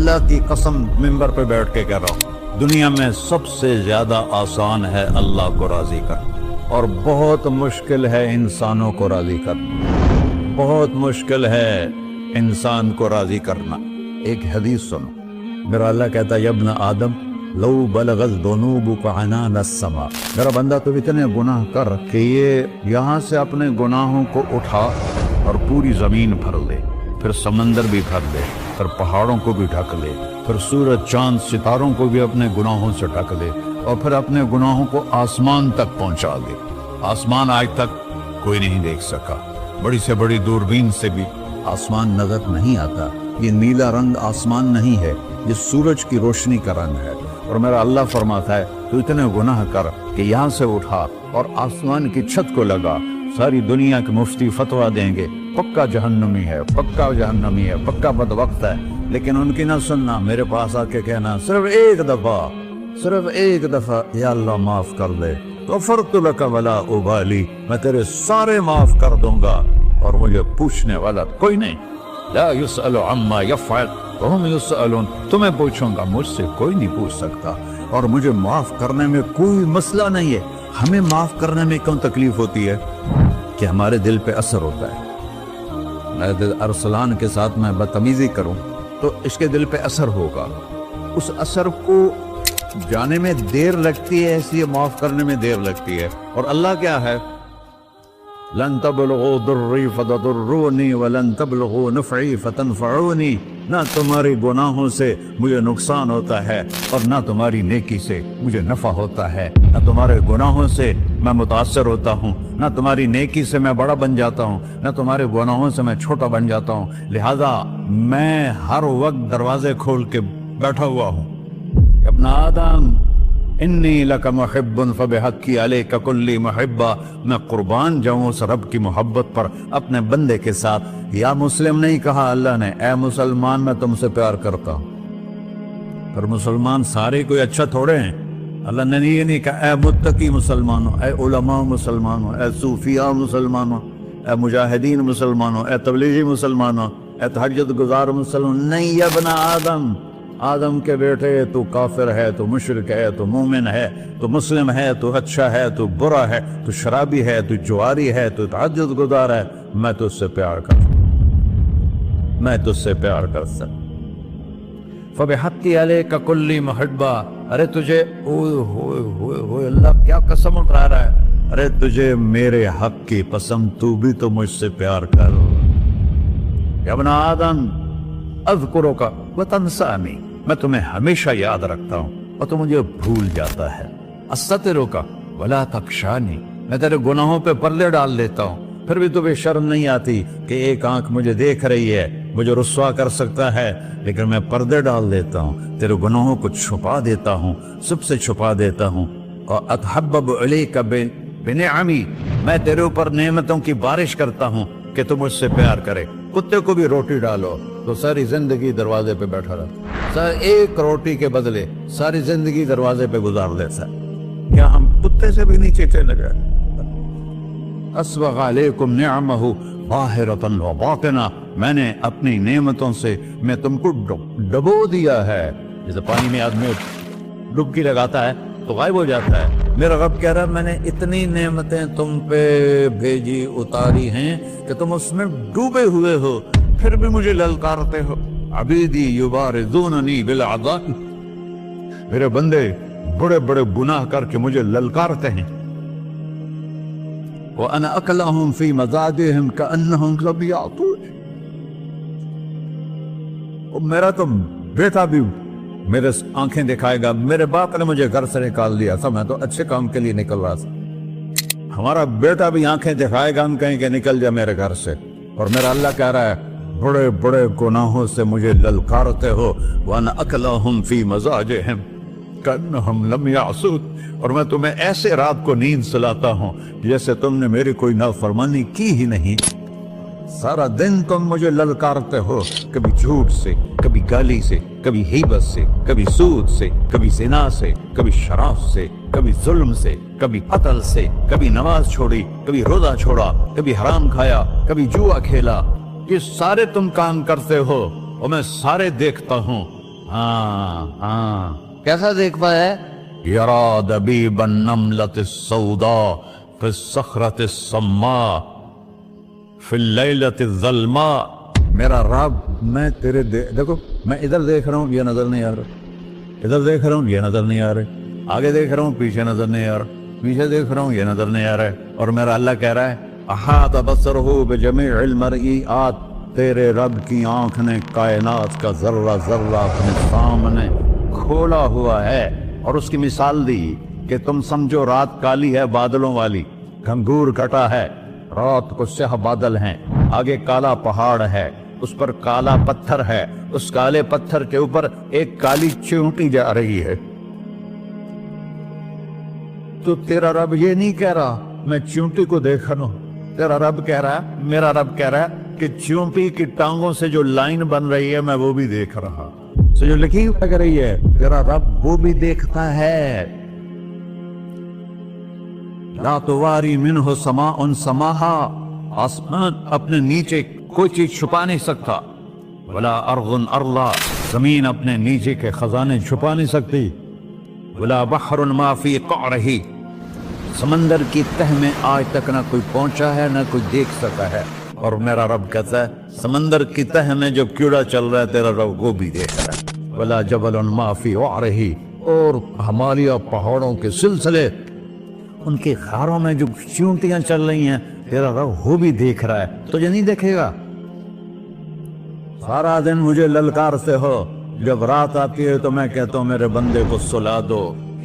अल्लाह की कसम मिंबर पे बैठ के कह रहा हूँ, दुनिया में सबसे ज्यादा आसान है अल्लाह को राजी करना, और बहुत मुश्किल है इंसानों को राजी करना। बहुत मुश्किल है इंसान को राजी करना। एक हदीस सुनो, मेरा अल्लाह कहता है, यब्न आदम लौ बलगत दुनूबुका अनान अस्समा, मेरा बंदा तो इतने गुनाह कर कि ये यहाँ से अपने गुनाहों को उठा और पूरी जमीन भर ले, फिर समंदर भी भर ले, फिर पहाड़ों को भी ढक ले, फिर सूरज चांद सितारों को भी अपने गुनाहों से ढक ले, और फिर अपने गुनाहों को आसमान तक पहुंचा दे। आसमान आज तक कोई नहीं देख सका, बड़ी से बड़ी दूरबीन से भी आसमान नजर नहीं आता। ये नीला रंग आसमान नहीं है, ये सूरज की रोशनी का रंग है। और मेरा अल्लाह फरमाता है, तू इतने गुनाह कर कि यहाँ से उठा और आसमान की छत को लगा, सारी दुनिया के मुफ्ती फतवा देंगे पक्का जहन्नमी है, पक्का जहन्नमी है, पक्का बदवक्त है, लेकिन उनकी ना सुनना, मेरे पास आके कहना सिर्फ एक दफा, या अल्लाह माफ कर दे, गफरतु लका वला उबाली, मैं तेरे सारे माफ कर दूंगा और मुझे पूछने वाला कोई नहीं। ला युसअलु अम्मा यफ़अल वहुम युसअलून, तुम्हें पूछूंगा, मुझसे कोई नहीं पूछ सकता, और मुझे माफ करने में कोई मसला नहीं है। हमें माफ करने में क्यों तकलीफ होती है? कि हमारे दिल पे असर होता है। मैं दिल अरसलान के साथ मैं बदतमीजी करूं तो इसके दिल पे असर होगा, उस असर को जाने में देर लगती है, इसलिए माफ करने में देर लगती है। और अल्लाह क्या है, लन तबलगू दुर्री फतदुर्रूनी वलन तबलगू नफ़ई फतनफ़ऊनी, ना तुम्हारे गुनाहों से मुझे नुकसान होता है और ना तुम्हारी नेकी से मुझे नफा होता है। ना तुम्हारे गुनाहों से मैं मुतासर होता हूँ, ना तुम्हारी नेकी से मैं बड़ा बन जाता हूँ, ना तुम्हारे गुनाहों से मैं छोटा बन जाता हूँ। लिहाजा मैं हर वक्त दरवाजे खोल के बैठा हुआ हूँ। अपना आदम इन्नी लका मुहिब्बुन फबिहक्की अलैका कुल्ली मुहिब्बा, मैं कुर्बान जाऊं उस रब की मोहब्बत पर अपने बंदे के साथ। या मुस्लिम नहीं कहा अल्लाह ने, ए मुसलमान मैं तुमसे प्यार करता हूं। पर मुसलमान सारे कोई अच्छा थोड़े हैं। अल्लाह ने ये नहीं कहा ए मुत्तकी मुसलमानों, ए उलमा मुसलमानों, ए सूफिया मुसलमानों, ए मुजाहिदीन मुसलमानों, ए तबलीगी मुसलमानों, ए तहज्जुद गुजार मुसलमान। नहीं, या बना आदम, आदम के बेटे, तू काफिर है, तू मुशरिक है, तू मोमिन है, तू मुस्लिम है, तू अच्छा है, तू बुरा है, तू शराबी है, तू जुआरी है, तू तहज्जुद गुजार है, मैं तुझसे प्यार करता, मैं तुझसे प्यार करता। फबिहक्की अलैका कुल्ली मुहिब्बा, अरे तुझे ओए अल्लाह क्या कसम उठा रहा है, अरे तुझे मेरे हक की कसम, तू भी तो मुझसे प्यार कर। या बना आदम अज़कुरुका व तंसानी, मैं तुम्हें हमेशा याद रखता हूँ और तू मुझे भूल जाता है। अस्ततिरुका वला तख्शानी, मैं तेरे गुनाहों पे पर्दे डाल देता हूँ, फिर भी तुम्हें शर्म नहीं आती कि एक आंख मुझे देख रही है, मुझे रुस्वा कर सकता है, लेकिन मैं पर्दे डाल देता हूँ, तेरे गुनाहों को छुपा देता हूँ, सबसे छुपा देता हूँ। और अतहब्बबु अलैका बिनिअमी, मैं तेरे ऊपर नेमतों की बारिश करता हूँ कि तुम मुझसे प्यार करे। कुत्ते को भी रोटी डालो तो सारी जिंदगी दरवाजे पे बैठा रहता, एक रोटी के बदले सारी जिंदगी दरवाजे पे गुजार देता है। क्या हम कुत्ते से भी नीचे चले गए? अस्बग़ अलैकुम निअमहु ज़ाहिरतन व बातिना, मैंने अपनी नेमतों से मैं तुमको डबो दिया है। जैसे पानी में आदमी डुबकी लगाता है तो गायब हो जाता है, मेरा रब कह रहा है मैंने इतनी नेमतें तुम पे भेजी, उतारी हैं कि तुम उसमें डूबे हुए हो, फिर भी मुझे ललकारते हो। अबीदी युबारिज़ूननी बिल अज़ाब, मेरे बंदे बड़े बड़े गुनाह करके मुझे ललकारते हैं। व अना अकलहुम फी मज़ादिहिम कअन्नहुम ज़बियातून, मेरा तो बेटा भी मेरे आंखें दिखाएगा। मेरे बाप ने मुझे घर से निकाल दिया था, मैं तो अच्छे काम के लिए निकल रहा था, हमारा बेटा भी आंखें दिखाएगा, हम कहेंगे निकल जा मेरे घर से। और मेरा अल्लाह कह रहा है बड़े बड़े गुनाहों से मुझे ललकारते हो। वअना अकलहुम फी मज़ाजिहिम कअन्नहुम लम यासून, और मैं तुम्हें ऐसे रात को नींद सुलाता हूँ जैसे तुमने मेरी कोई नाफरमानी की ही नहीं। सारा दिन तुम मुझे ललकारते हो, कभी झूठ से, कभी गाली से, कभी हिबत से, कभी सूद से, कभी ज़िना से, कभी शराब से, कभी जुल्म से, कभी कत्ल से, कभी नमाज छोड़ी, कभी रोजा छोड़ा, कभी हराम खाया, कभी जुआ खेला। ये सारे तुम काम करते हो और मैं सारे देखता हूँ। हाँ, कैसा देख पाया है? यरा दबीबन नमलत सौदा फिर सखरत सम्मा फिर लैलत ज़ल्मा। मेरा रब, मैं तेरे देखो, मैं इधर देख रहा हूँ, ये नजर नहीं आ रहा, इधर देख रहा हूँ, ये नजर नहीं आ रहे, आगे देख रहा हूँ, पीछे नजर नहीं आ रहा, पीछे देख रहा हूँ, ये नजर नहीं आ रहा है। और मेरा अल्लाह कह रहा है अहात बसरहु बिजमीइल मरईआत, तेरे रब की आंख ने कायनात का जर्रा जर्रा अपने सामने खोला हुआ है। और उसकी मिसाल दी कि तुम समझो रात काली है बादलों वाली, घंघूर कटा है, रात को स्याह बादल हैं, आगे काला पहाड़ है, उस पर काला पत्थर है, उस काले पत्थर के ऊपर एक काली चींटी जा रही है। तो तेरा रब ये नहीं कह रहा मैं चींटी को देख रहा हूं, तेरा रब कह रहा है, मेरा रब कह रहा है कि चींटी की टांगों से जो लाइन बन रही है मैं वो भी देख रहा, से जो लकीर लग रही है तेरा रब वो भी देखता है। ला तुवारी मिन्हु समाउन समाहा, आसमान अपने नीचे कोई चीज छुपा नहीं सकता, वला अर्ज़ुन अर्ला, जमीन अपने नीचे के खजाने छुपा नहीं सकती, वला बहरुन मा फी क़अरिही, समंदर की तह में आज तक ना कोई पहुंचा है ना कोई देख सका है। और मेरा रब कहता है समंदर की तह में जो कीड़ा चल रहा है तेरा रब वो भी देख रहा है। वला जबलुन मा फी क़अरिही, और हिमालय पहाड़ों के सिलसिले उनके खारों में जो चींटियां चल रही हैं तेरा रब वो भी देख रहा है। तुझे नहीं देखेगा? सारा दिन मुझे ललकारते हो, जब रात आती है तो मैं कहता हूँ मेरे बंदे को सुला दो,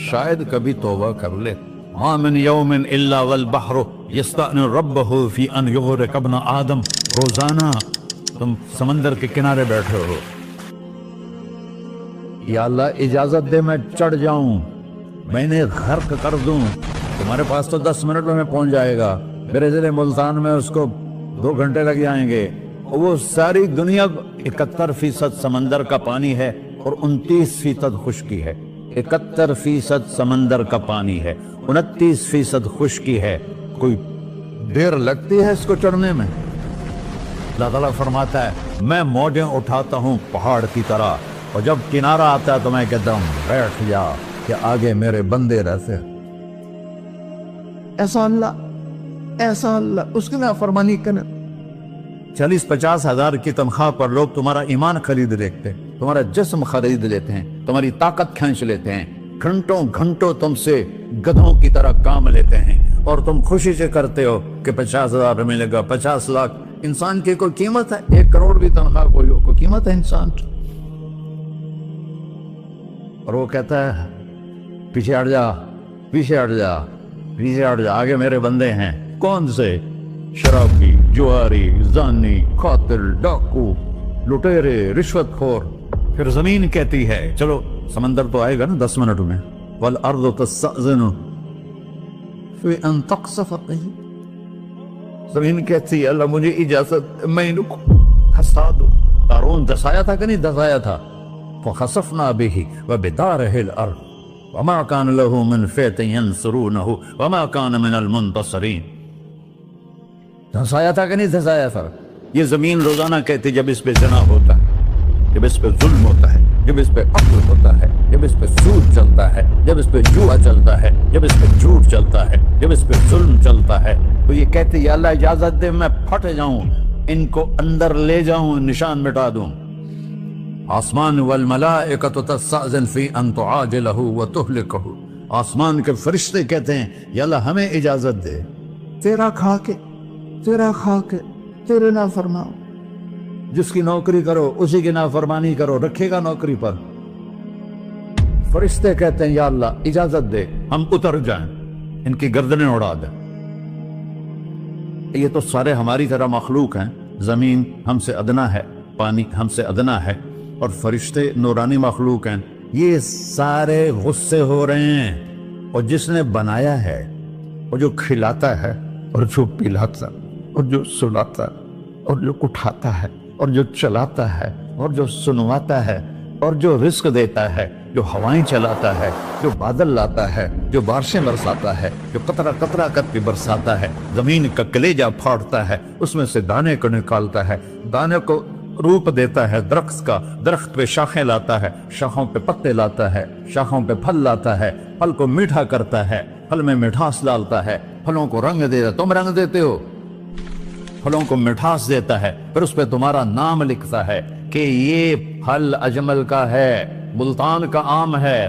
शायद कभी तौबा कर ले। मा मिन यौमिन इल्ला वल बहरु यस्तअनु रब्बहु फी अन युग़रिक़ इब्न आदम, रोजाना तुम समंदर के किनारे बैठे हो, या अल्लाह इजाजत दे मैं चढ़ जाऊं, मैंने गर्क कर दूं, तुम्हारे पास तो 10 मिनट में पहुंच जाएगा, मेरे जिले मुल्तान में उसको 2 घंटे लग जाएंगे। वो सारी दुनिया 71% समंदर का पानी है और 29% खुश्की है। 71% समंदर का पानी है, 29% खुश्की है। कोई देर लगती है इसको चढ़ने में? अल्लाह ताला फरमाता है मैं मौजें उठाता हूँ पहाड़ की तरह, और जब किनारा आता है तो मैं कहता हूँ बैठ जा कि आगे मेरे बंदे रहते। ऐसा अल्लाह उसकी नाफरमानी करना। 40-50 हजार की तनख्वाह पर लोग तुम्हारा ईमान खरीद लेते हैं, तुम्हारा जिस्म खरीद लेते हैं, तुम्हारी ताकत खींच लेते हैं, घंटों घंटों तुमसे गधों की तरह काम लेते हैं, और तुम खुशी से करते हो कि 50,000 मिलेगा, 50 लाख। इंसान की कोई कीमत है? 1 करोड़ भी तनख्वाह कोई कीमत है इंसान? और वो कहता है पीछे हट जा, पीछे हट जा, पीछे हट जा, आगे मेरे बंदे हैं। कौन से? शराबी, जुआरी, जानी, कातिल, डाकू, लुटेरे, रिश्वतखोर। फिर जमीन कहती है चलो समंदर तो आएगा ना 10 मिनट में, वल अर्ज़ु तस्तअज़िनु फी अन तक़सफ़ बिही, जमीन कहती है अल्लाह मुझे इजाजत, मैं इनको धंसा दूं। कारून धंसाया था कि नहीं धंसाया था? फ़ख़सफ़ना बिही व बिदारिहिल अर्ज़ वमा कान लहू मिन फ़िअतिन यंसुरूनहु वमा कान मिनल मुंतसिरीन। धंसाया था कि नहीं धंसाया था? ये जमीन रोजाना कहती जब इस पे ज़िना होता है, जब इस पे जुल्म होता है, जब इस पे अक्ल होता है, जब इस पे सूद चलता है, जब इस पे जुआ चलता है, जब इस पे झूठ चलता है, जब इस पे जुल्म चलता है, तो ये कहती या अल्लाह इजाजत दे मैं फट जाऊं, इनको अंदर ले जाऊं, निशान मिटा दूं। आसमान वल मलाइकतु तस्तअज़िन फी अन तुआजिलहु व तुहलिकहु, आसमान के फरिश्ते कहते हैं या अल्लाह हमें इजाजत दे तेरा खा के तेरे ना फरमाओ, जिसकी नौकरी करो उसी की नाफरमानी करो, रखेगा नौकरी पर। फरिश्ते कहते हैं या अल्लाह इजाजत दे हम उतर जाएं, इनकी गर्दनें उड़ा दे। ये तो सारे हमारी तरह मखलूक हैं, जमीन हमसे अदना है, पानी हमसे अदना है, और फरिश्ते नूरानी मखलूक हैं। ये सारे गुस्से हो रहे हैं, और जिसने बनाया है और जो खिलाता है और जो पिलाता और जो सुलाता और जो उठाता है और जो चलाता है और जो सुनवाता है और जो रिस्क देता है, जो हवाएं चलाता है, जो बादल लाता है, जो बारिशें बरसाता है, जो कतरा कतरा करके बरसाता है, जमीन का कलेजा फाड़ता है, उसमें से दाने को निकालता है, दाने को रूप देता है दरख्त का, दरख्त पे शाखें लाता है, शाखों पे पत्ते लाता है, शाखों पे फल लाता है, फल को मीठा करता है, फल में मिठास डालता है, फलों को रंग देता, तुम रंग देते हो, फलों को मिठास देता है, फिर उस पे तुम्हारा नाम लिखता है कि ये फल अजमल का है, मुल्तान का आम है,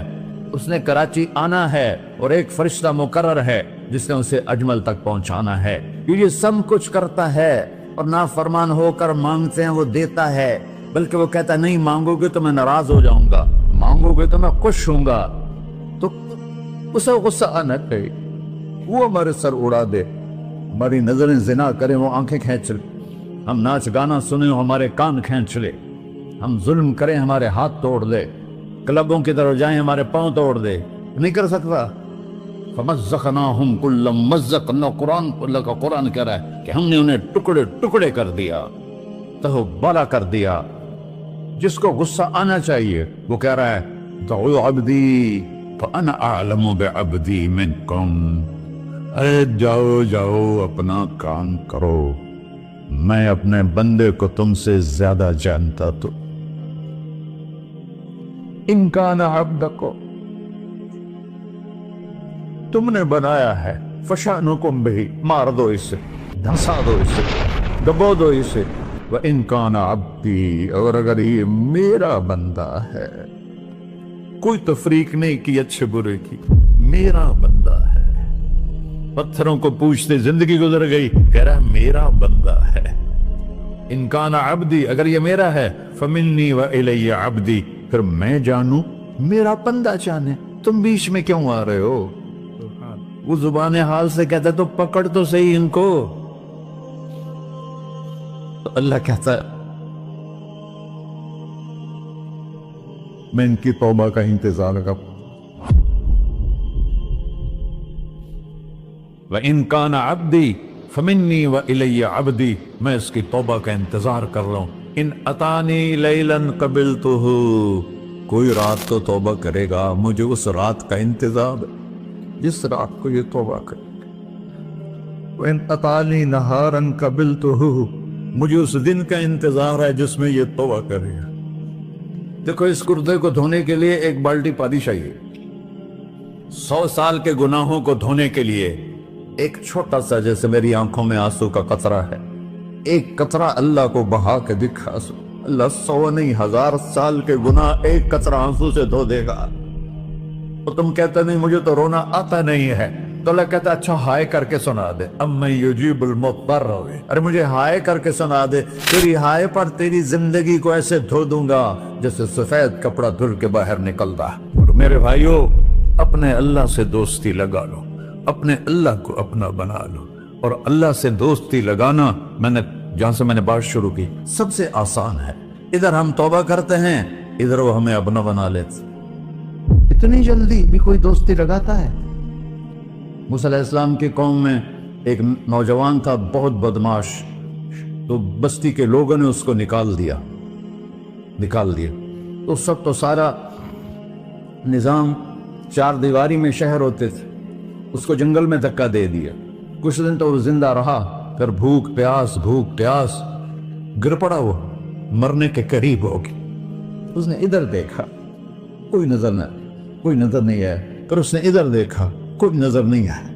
उसने कराची आना है और एक फरिश्ता मुकर्रर है जिसने उसे अजमल तक पहुंचाना है। ये सब कुछ करता है और नाफरमान होकर मांगते हैं वो देता है, बल्कि वो कहता नहीं मांगोगे तो मैं नाराज हो जाऊंगा, मांगोगे तो मैं खुश होऊंगा। तो उसे गुस्सा आना चाहिए, वो हमारे सर उड़ा दे, हमारी नजरें जिना करें वो आंखें खींच ले, हम नाच गाना सुने हमारे कान खींच ले, हम जुल्म करें हमारे हाथ तोड़ दे, क्लबों की तरफ जाएं हमारे पांव तोड़ दे, नहीं कर सकता। फमज़्ज़क़नाहुम कुल्ल मज़्ज़क़, कुरान अल्लाह का कुरान कह रहा है कि हमने उन्हें टुकड़े टुकड़े कर दिया, तहबाला कर दिया। जिसको गुस्सा आना चाहिए वो कह रहा है दऊ अब्दी फअना अअलमु बिअब्दी मिनकुम, अरे जाओ जाओ अपना काम करो, मैं अपने बंदे को तुमसे ज्यादा जानता। तो इन काना अब्दको, तुमने बनाया है, फशानुकुम बिही, मार दो इसे, धंसा दो इसे, दबो दो इसे। व इन काना अब्दी, और अगर ये मेरा बंदा है, कोई तफरीक नहीं की अच्छे बुरे की, मेरा बंदा है। पत्थरों को पूछते जिंदगी गुजर गई, कह रहा मेरा बंदा है। इन काना अब्दी, अगर ये मेरा है, फमिन्नी व इलैया अब्दी, फिर मैं जानू मेरा बंदा जाने, तुम बीच में क्यों आ रहे हो? वो जुबान हाल से कहता है तो पकड़ तो सही इनको। तो अल्लाह कहता है मैं इनकी तौबा का इंतजार कर। व इन काना अब्दी फमिन्नी व इलैया अब्दी, मैं इसकी तौबा का इंतजार कर रहा हूं। इन अतानी लैलन कबिलतुहु, कोई रात तो तौबा करेगा, मुझे उस रात का इंतजार है जिस रात को ये तौबा करे। इन अतानी नहारन कबिलतुहु, मुझे उस दिन का इंतजार है जिसमें ये तौबा करेगा। देखो इस कुर्ते को धोने के लिए एक बाल्टी पानी चाहिए, 100 साल के गुनाहों को धोने के लिए एक छोटा सा, जैसे मेरी आंखों में आंसू का कतरा है, एक कतरा अल्लाह को बहा के दिखा, अल्लाह 100 नहीं 1000 साल के गुनाह एक कतरा आंसू से धो देगा। तो तुम कहते नहीं मुझे तो रोना आता नहीं है, तो अल्लाह कहता अच्छा हाय करके सुना दे, अम्मा युजीबुल मुत्तर, अरे मुझे हाय करके सुना दे, तेरी हाय पर तेरी जिंदगी को ऐसे धो दूंगा जैसे सफेद कपड़ा धुल के बाहर निकलता। और मेरे भाइयों, अपने अल्लाह से दोस्ती लगा लो, अपने अल्लाह को अपना बना लो। और अल्लाह से दोस्ती लगाना, जहां से मैंने बात शुरू की, सबसे आसान है। इधर हम तौबा करते हैं, इधर वो हमें अपना बना लेते। इतनी जल्दी भी कोई दोस्ती लगाता है? मूसा अलैहिस्सलाम की कौम में एक नौजवान था बहुत बदमाश, तो बस्ती के लोगों ने उसको निकाल दिया। तो सब तो सारा निजाम 4 दीवारी में शहर होते थे, उसको जंगल में धक्का दे दिया। कुछ दिन तो वो जिंदा रहा, फिर भूख प्यास गिर पड़ा, वो मरने के करीब हो गया। उसने इधर देखा, कोई नजर नहीं आया, फिर उसने इधर देखा, कोई नजर नहीं आया,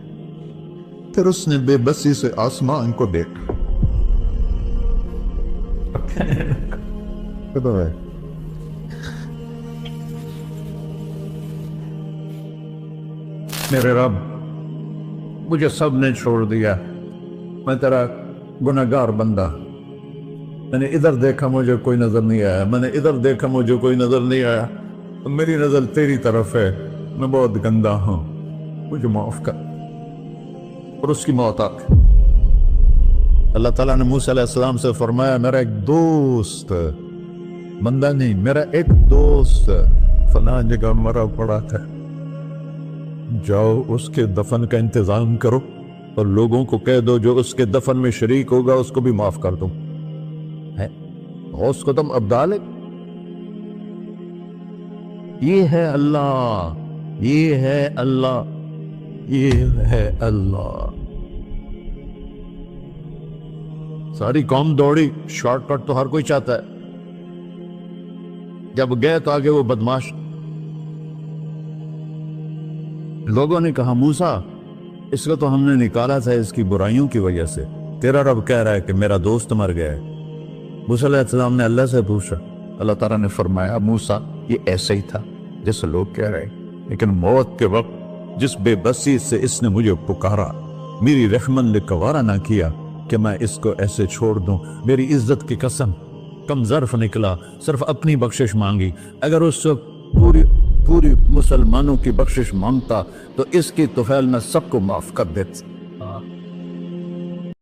फिर उसने बेबसी से आसमान को देखा। मेरे रब, मुझे सब ने छोड़ दिया, मैं तेरा गुनहगार बंदा। मैंने इधर देखा मुझे कोई नजर नहीं आया, मैंने इधर देखा मुझे कोई नजर नहीं आया, तो मेरी नजर तेरी तरफ है, मैं बहुत गंदा हूं, मुझे माफ कर। और उसकी मौत आ गई। अल्लाह ताला ने मूसा अलैहिस्सलाम से फरमाया मेरा एक दोस्त, बंदा नहीं, मेरा एक दोस्त फलां जगह मरा पड़ा था, जाओ उसके दफन का इंतजाम करो और लोगों को कह दो जो उसके दफन में शरीक होगा उसको भी माफ कर दो। है उसको तुम अब्दाल है। ये है अल्लाह, ये है अल्लाह, ये है अल्लाह। सारी कौम दौड़ी, शॉर्टकट तो हर कोई चाहता है, جب گئے تو آگے وہ بدماش لوگوں نے کہا موسیٰ اس کو تو ہم نے نکالا تھا اس کی برائیوں کی وجہ سے، تیرا رب کہہ رہا ہے کہ میرا دوست مر گیا ہے۔ موسیٰ علیہ السلام نے اللہ سے پوچھا، اللہ تعالیٰ نے فرمایا موسیٰ یہ ایسے ہی تھا جیسے لوگ کہہ رہے، لیکن موت کے وقت جس بے بسی سے اس نے مجھے پکارا، میری رحمن نے گوارا نہ کیا کہ میں اس کو ایسے چھوڑ دوں۔ میری عزت کی قسم کم ظرف نکلا، صرف اپنی بخشش مانگی۔ اگر اس سے پوری مسلمانوں کی بخشش مانگتا تو اس کی طفیل میں سب کو معاف کر دیتا۔